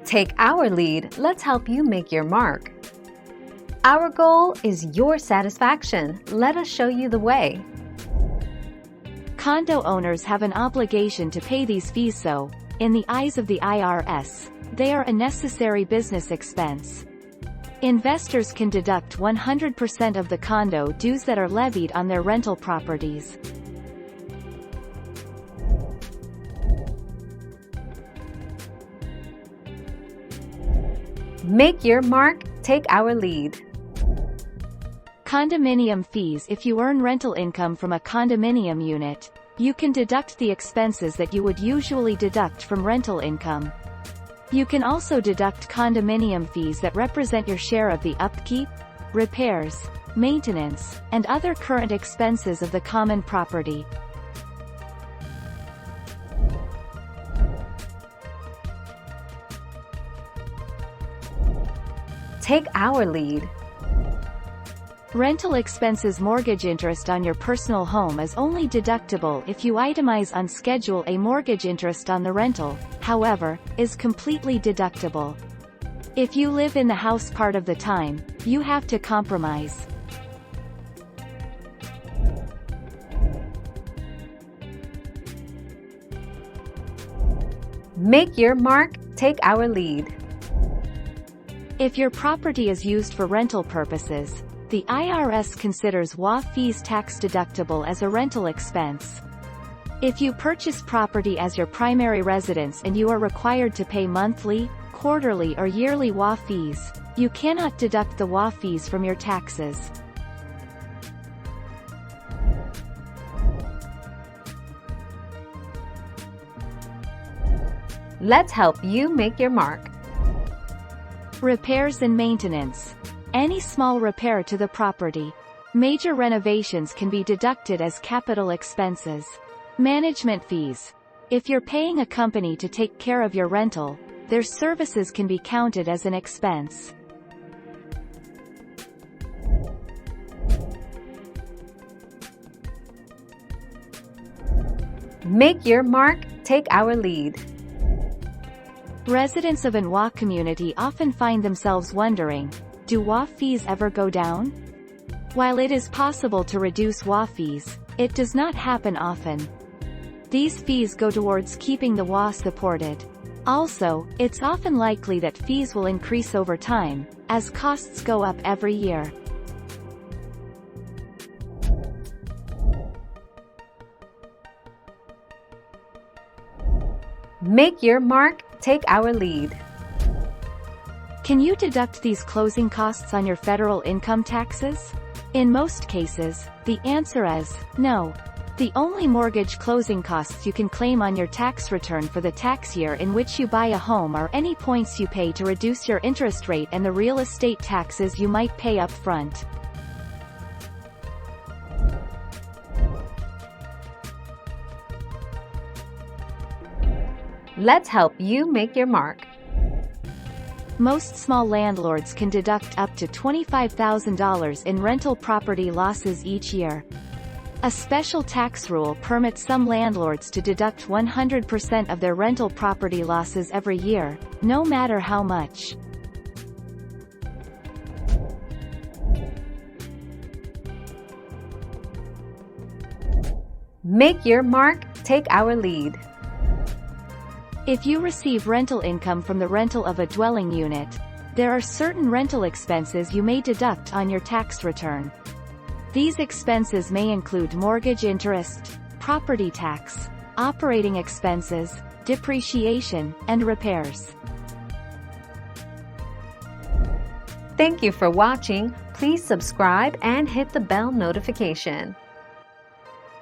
Take our lead, let's help you make your mark. Our goal is your satisfaction. Let us show you the way. Condo owners have an obligation to pay these fees, so, in the eyes of the IRS, they are a necessary business expense. Investors can deduct 100% of the condo dues that are levied on their rental properties. Make your mark, take our lead. Condominium fees. If you earn rental income from a condominium unit, you can deduct the expenses that you would usually deduct from rental income. You can also deduct condominium fees that represent your share of the upkeep, repairs, maintenance, and other current expenses of the common property. Take our lead. Rental expenses. Mortgage interest on your personal home is only deductible if you itemize on Schedule A. Mortgage interest on the rental, however, is completely deductible. If you live in the house part of the time, you have to compromise. Make your mark, take our lead. If your property is used for rental purposes, the IRS considers WA fees tax deductible as a rental expense. If you purchase property as your primary residence and you are required to pay monthly, quarterly or yearly WA fees, you cannot deduct the WA fees from your taxes. Let's help you make your mark. Repairs and maintenance. Any small repair to the property. Major renovations can be deducted as capital expenses. Management fees. If you're paying a company to take care of your rental, their services can be counted as an expense. Make your mark, take our lead. Residents of an WA community often find themselves wondering, do WA fees ever go down? While it is possible to reduce WA fees, it does not happen often. These fees go towards keeping the WA supported. Also, it's often likely that fees will increase over time, as costs go up every year. Make your mark, take our lead. Can you deduct these closing costs on your federal income taxes? In most cases, the answer is no. The only mortgage closing costs you can claim on your tax return for the tax year in which you buy a home are any points you pay to reduce your interest rate and the real estate taxes you might pay up front. Let's help you make your mark. Most small landlords can deduct up to $25,000 in rental property losses each year. A special tax rule permits some landlords to deduct 100% of their rental property losses every year, no matter how much. Make your mark, take our lead. If you receive rental income from the rental of a dwelling unit, there are certain rental expenses you may deduct on your tax return. These expenses may include mortgage interest, property tax, operating expenses, depreciation, and repairs. Thank you for watching. Please subscribe and hit the bell notification.